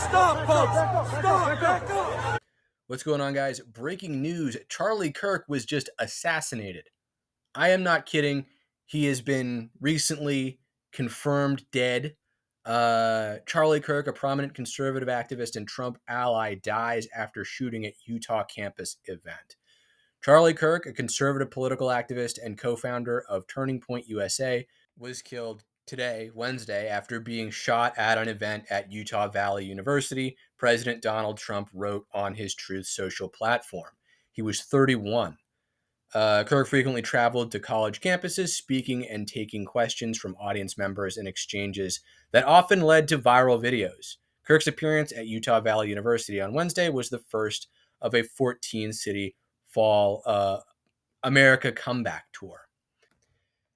Stop, folks! Stop! Back up! What's going on, guys? Breaking news. Charlie Kirk was just assassinated. I am not kidding. He has been recently confirmed dead. Charlie Kirk, a prominent conservative activist and Trump ally, dies after shooting at Utah campus event. Charlie Kirk, a conservative political activist and co-founder of Turning Point USA, was killed today, Wednesday, after being shot at an event at Utah Valley University, President Donald Trump wrote on his Truth Social platform. He was 31. Kirk frequently traveled to college campuses, speaking and taking questions from audience members in exchanges that often led to viral videos. Kirk's appearance at Utah Valley University on Wednesday was the first of a 14-city fall America comeback tour.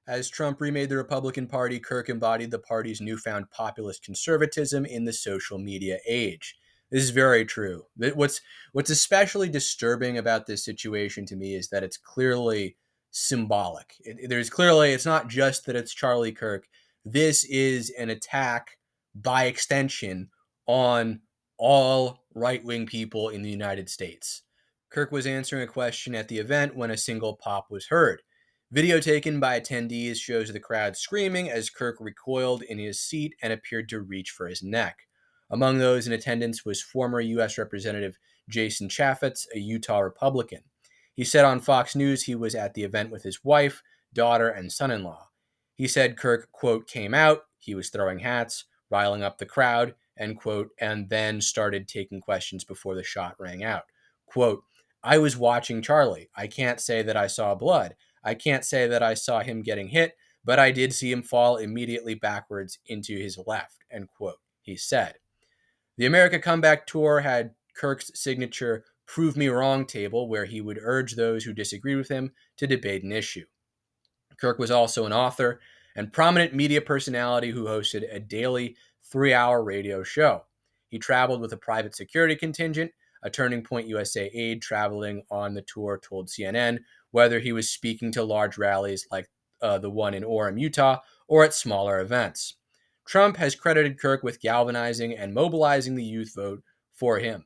As Trump remade the Republican Party, Kirk embodied the party's newfound populist conservatism in the social media age. This is very true. What's especially disturbing about this situation to me is that it's clearly symbolic. It's not just that it's Charlie Kirk. This is an attack by extension on all right-wing people in the United States. Kirk was answering a question at the event when a single pop was heard. Video taken by attendees shows the crowd screaming as Kirk recoiled in his seat and appeared to reach for his neck. Among those in attendance was former U.S. Representative Jason Chaffetz, a Utah Republican. He said on Fox News he was at the event with his wife, daughter, and son-in-law. He said Kirk, quote, came out, he was throwing hats, riling up the crowd, end quote, and then started taking questions before the shot rang out. Quote, I was watching Charlie. I can't say that I saw blood. I can't say that I saw him getting hit, but I did see him fall immediately backwards into his left, end quote, he said. The America Comeback Tour had Kirk's signature Prove Me Wrong table, where he would urge those who disagreed with him to debate an issue. Kirk was also an author and prominent media personality who hosted a daily 3-hour radio show. He traveled with a private security contingent. A Turning Point USA aide traveling on the tour told CNN whether he was speaking to large rallies like the one in Orem, Utah, or at smaller events. Trump has credited Kirk with galvanizing and mobilizing the youth vote for him.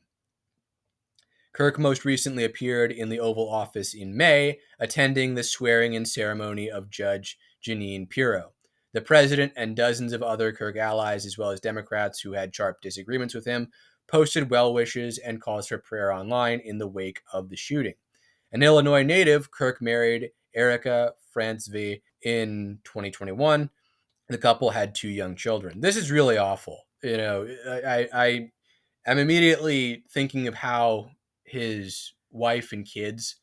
Kirk most recently appeared in the Oval Office in May, attending the swearing-in ceremony of Judge Jeanine Pirro. The president and dozens of other Kirk allies, as well as Democrats who had sharp disagreements with him, posted well wishes and calls for prayer online in the wake of the shooting. An Illinois native, Kirk married Erica Franzve in 2021. The couple had 2 young children. This is really awful. You know, I am immediately thinking of how his wife and kids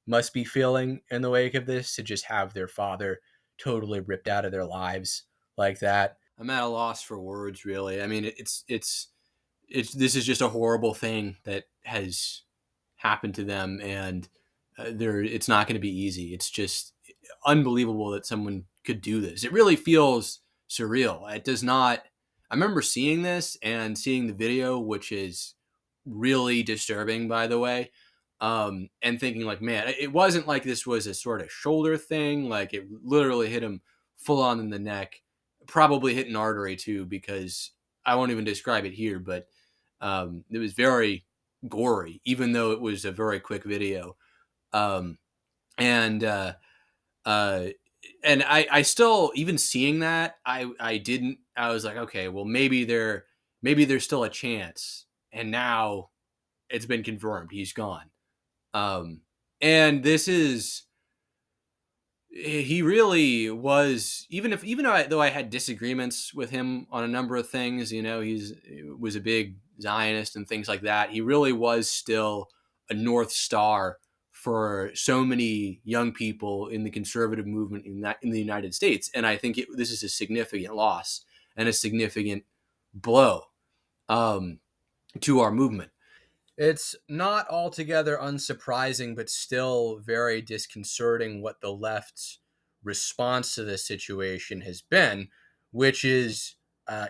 must be feeling in the wake of this, to just have their father totally ripped out of their lives like that. I'm at a loss for words, really. I mean, this is just a horrible thing that has happened to them, and it's not going to be easy. It's just unbelievable that someone could do this. It really feels surreal. It does not. I remember seeing this and seeing the video, which is really disturbing, by the way, and thinking like, man, it wasn't like this was a sort of shoulder thing. Like, it literally hit him full on in the neck, probably hit an artery too, because I won't even describe it here, but it was very gory, even though it was a very quick video. And I still, even seeing that, I was like, okay, well, maybe there's still a chance. And now it's been confirmed. He's gone. And he really was, even though I had disagreements with him on a number of things, you know, was a big Zionist and things like that. He really was still a North Star for so many young people in the conservative movement in the United States. And I think this is a significant loss and a significant blow to our movement. It's not altogether unsurprising, but still very disconcerting what the left's response to this situation has been, which is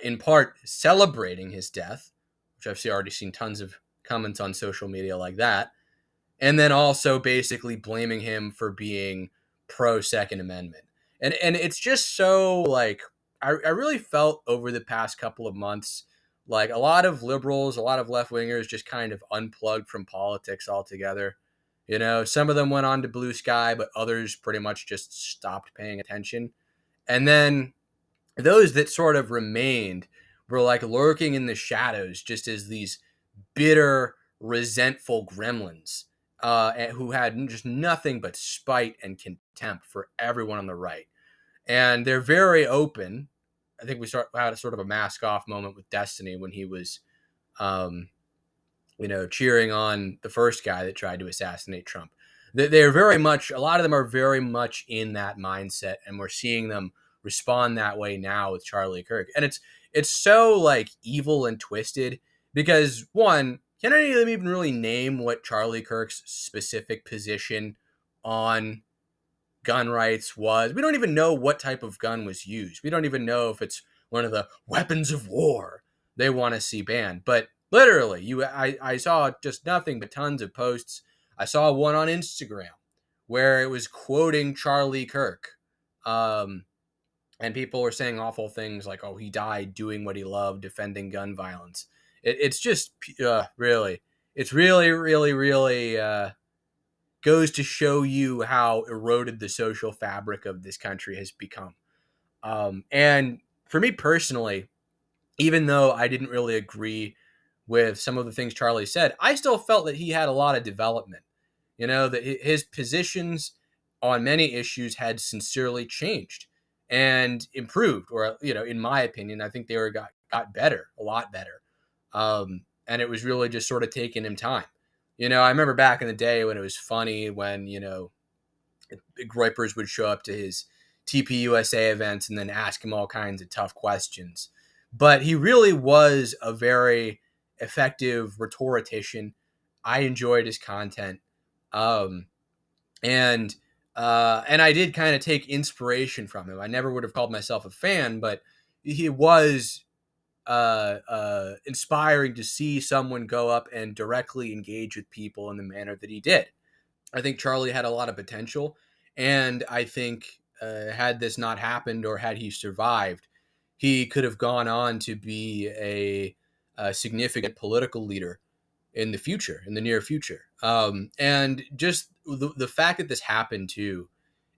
in part celebrating his death, which I've already seen tons of comments on social media like that, and then also basically blaming him for being pro Second Amendment. And it's just so, like, I really felt over the past couple of months Like a lot of liberals, a lot of left wingers just kind of unplugged from politics altogether. You know, some of them went on to blue sky, but others pretty much just stopped paying attention. And then those that sort of remained were like lurking in the shadows, just as these bitter, resentful gremlins who had just nothing but spite and contempt for everyone on the right. And they're very open. I think we had a sort of a mask off moment with Destiny when he was, um, cheering on the first guy that tried to assassinate Trump. They're very much, a lot of them are very much in that mindset, and we're seeing them respond that way now with Charlie Kirk. And it's so like evil and twisted because one, can any of them even really name what Charlie Kirk's specific position on gun rights was? We don't even know what type of gun was used. We don't even know if it's one of the weapons of war they want to see banned. But literally, I saw just nothing but tons of posts. I saw one on Instagram where it was quoting Charlie Kirk. And people were saying awful things like, oh, he died doing what he loved, defending gun violence. It's just really, it's really, really, really goes to show you how eroded the social fabric of this country has become. And for me personally, even though I didn't really agree with some of the things Charlie said, I still felt that he had a lot of development. You know, that his positions on many issues had sincerely changed and improved, or in my opinion, I think they got better, a lot better. And it was really just sort of taking him time. I remember back in the day when it was funny when Groypers would show up to his TPUSA events and then ask him all kinds of tough questions. But he really was a very effective rhetorician. I enjoyed his content. And I did kind of take inspiration from him. I never would have called myself a fan, but he was inspiring to see someone go up and directly engage with people in the manner that he did. I think Charlie had a lot of potential, and I think had this not happened or had he survived, he could have gone on to be a significant political leader in the future, in the near future. And just the fact that this happened too,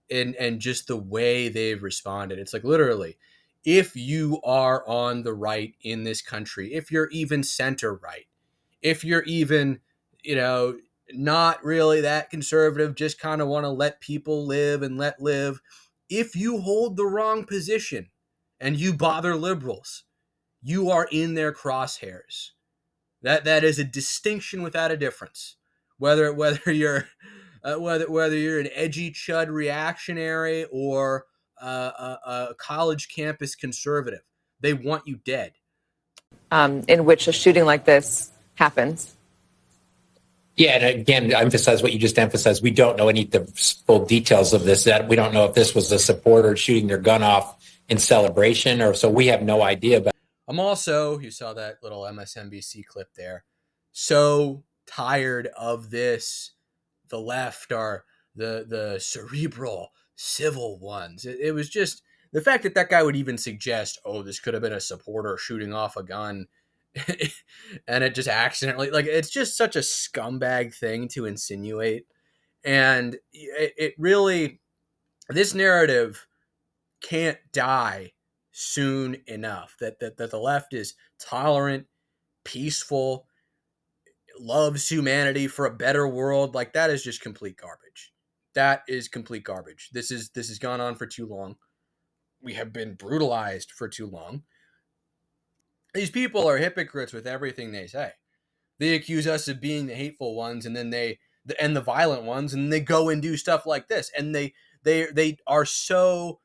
and just the way they've responded, it's like literally, if you are on the right in this country, if you're even center right, if you're even, not really that conservative, just kind of want to let people live and let live, if you hold the wrong position and you bother liberals, you are in their crosshairs. That is a distinction without a difference. Whether you're whether you're an edgy chud reactionary or a college campus conservative, they want you dead. In which a shooting like this happens. Yeah, and again, to emphasize what you just emphasized, we don't know any of the full details of this. That we don't know if this was a supporter shooting their gun off in celebration, or so we have no idea. But I'm also, you saw that little MSNBC clip there, so tired of this. The left are the cerebral civil ones. It was just the fact that guy would even suggest, oh, this could have been a supporter shooting off a gun. And it just accidentally, like, it's just such a scumbag thing to insinuate. And it really, this narrative can't die soon enough that the left is tolerant, peaceful, loves humanity for a better world. Like, that is just complete garbage. That is complete garbage. This has gone on for too long. We have been brutalized for too long. These people are hypocrites with everything they say. They accuse us of being the hateful ones, and then and the violent ones, and they go and do stuff like this. And they are so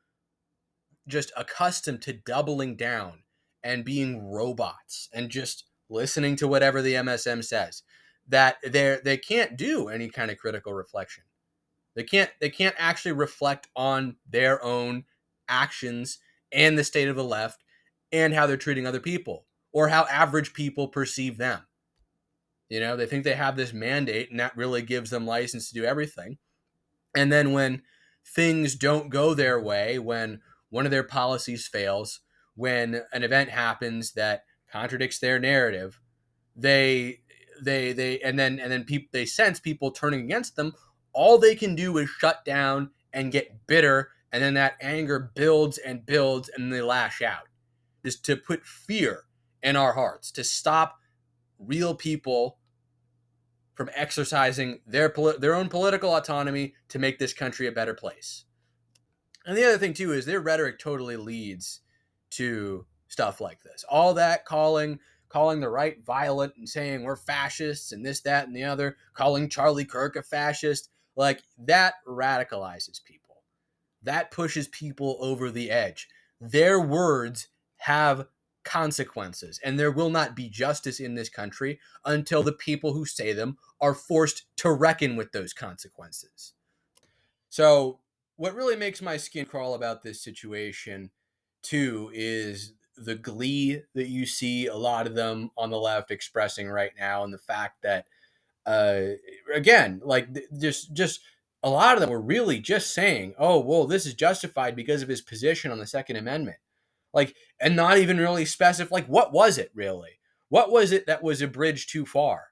just accustomed to doubling down and being robots and just listening to whatever the MSM says that they can't do any kind of critical reflection. They can't actually reflect on their own actions and the state of the left and how they're treating other people or how average people perceive them. They think they have this mandate and that really gives them license to do everything. And then when things don't go their way, when one of their policies fails, when an event happens that contradicts their narrative, they sense people turning against them. All they can do is shut down and get bitter, and then that anger builds and builds, and they lash out. Is to put fear in our hearts, to stop real people from exercising their own political autonomy to make this country a better place. And the other thing too is their rhetoric totally leads to stuff like this. All that calling the right violent and saying we're fascists and this, that, and the other, calling Charlie Kirk a fascist, like that radicalizes people. That pushes people over the edge. Their words have consequences, and there will not be justice in this country until the people who say them are forced to reckon with those consequences. So what really makes my skin crawl about this situation too is the glee that you see a lot of them on the left expressing right now, and the fact that again, like just a lot of them were really just saying, oh well, this is justified because of his position on the Second Amendment, like, and not even really specify, like, what was it really, what was it that was a bridge too far,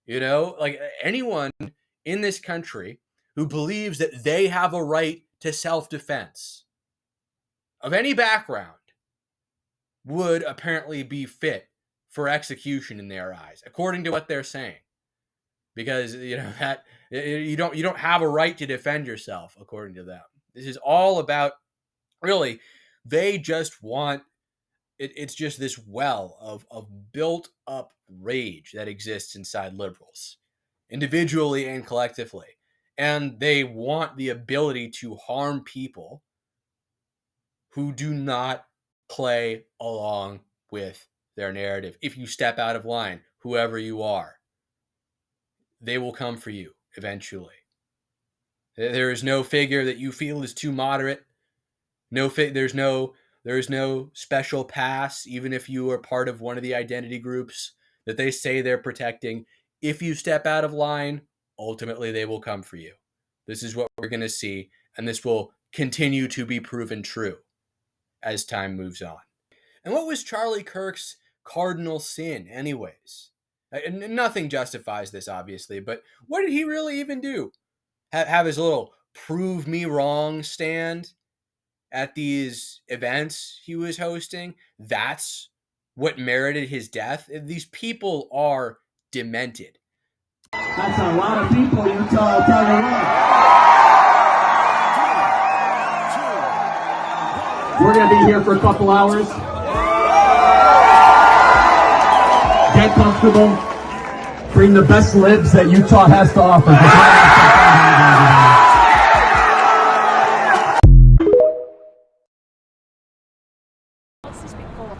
like anyone in this country who believes that they have a right to self-defense of any background would apparently be fit for execution in their eyes, according to what they're saying, because that you don't have a right to defend yourself according to them. This is all about, really, they just want it's just this well of built up rage that exists inside liberals, individually and collectively. And they want the ability to harm people who do not play along with their narrative. If you step out of line, whoever you are, they will come for you eventually. There is no figure that you feel is too moderate. There's no special pass, even if you are part of one of the identity groups that they say they're protecting. If you step out of line, ultimately they will come for you. This is what we're going to see, and this will continue to be proven true as time moves on. And what was Charlie Kirk's cardinal sin anyways? And nothing justifies this, obviously, but what did he really even do? Have his little prove me wrong stand at these events he was hosting? That's what merited his death? These people are demented. That's a lot of people, Utah, I'll tell you what. We're going to be here for a couple hours. Get comfortable. Bring the best libs that Utah has to offer.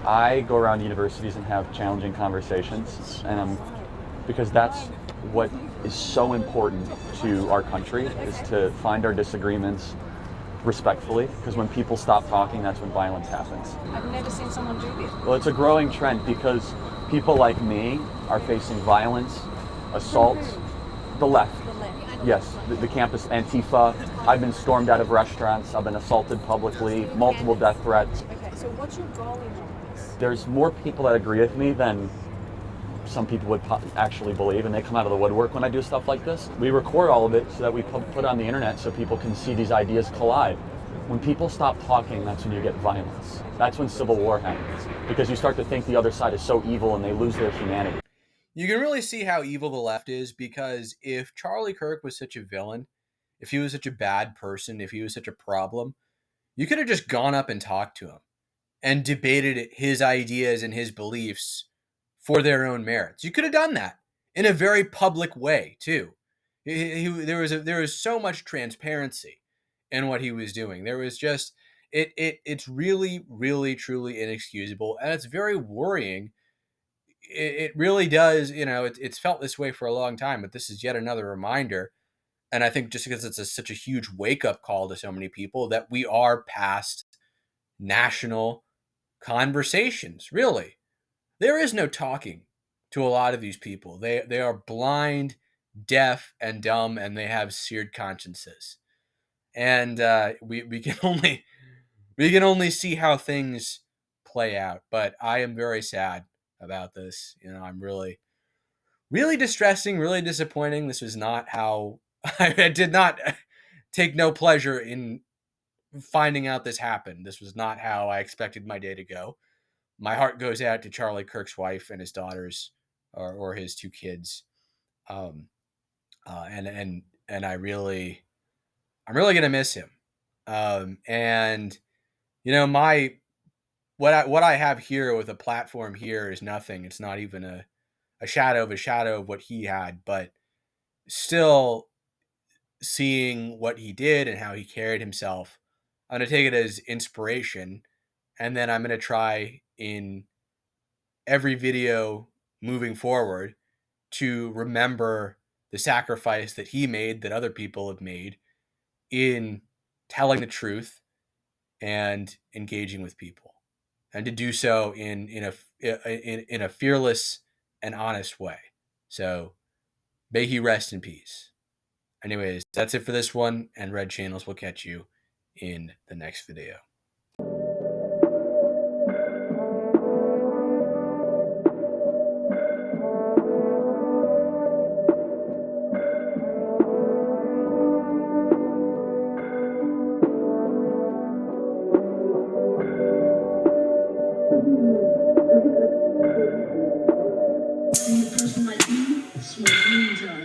I go around universities and have challenging conversations, and because that's what is so important to our country, is to find our disagreements respectfully, because when people stop talking, that's when violence happens. I've never seen someone do this. Well, it's a growing trend because people like me are facing violence, assaults. The left. Yes, the campus Antifa. I've been stormed out of restaurants. I've been assaulted publicly, multiple death threats. Okay, so what's your goal in all this? There's more people that agree with me than some people would actually believe, and they come out of the woodwork when I do stuff like this. We record all of it so that we put on the internet so people can see these ideas collide. When people stop talking, that's when you get violence. That's when civil war happens, because you start to think the other side is so evil and they lose their humanity. You can really see how evil the left is, because if Charlie Kirk was such a villain, if he was such a bad person, if he was such a problem, you could have just gone up and talked to him and debated his ideas and his beliefs for their own merits. You could have done that in a very public way too. There was so much transparency in what he was doing. There was just it's really, really, truly inexcusable, and it's very worrying. It really does. It's felt this way for a long time, but this is yet another reminder. And I think just because it's such a huge wake up call to so many people, that we are past national conversations. Really. There is no talking to a lot of these people. They are blind, deaf, and dumb, and they have seared consciences. And we can only see how things play out. But I am very sad about this. You know, I'm really, really distressing, really disappointing. This was not how I did not take no pleasure in finding out this happened. This was not how I expected my day to go. My heart goes out to Charlie Kirk's wife and his daughters, or his two kids. And I'm really gonna miss him. And you know, what I have here with a platform here is nothing. It's not even a shadow of what he had, but still seeing what he did and how he carried himself, I'm gonna take it as inspiration, and then I'm gonna try in every video moving forward to remember the sacrifice that he made, that other people have made, in telling the truth and engaging with people, and to do so in a fearless and honest way. So may he rest in peace. Anyways, that's it for this one, and Red Channels will catch you in the next video. A person like you, small green jar,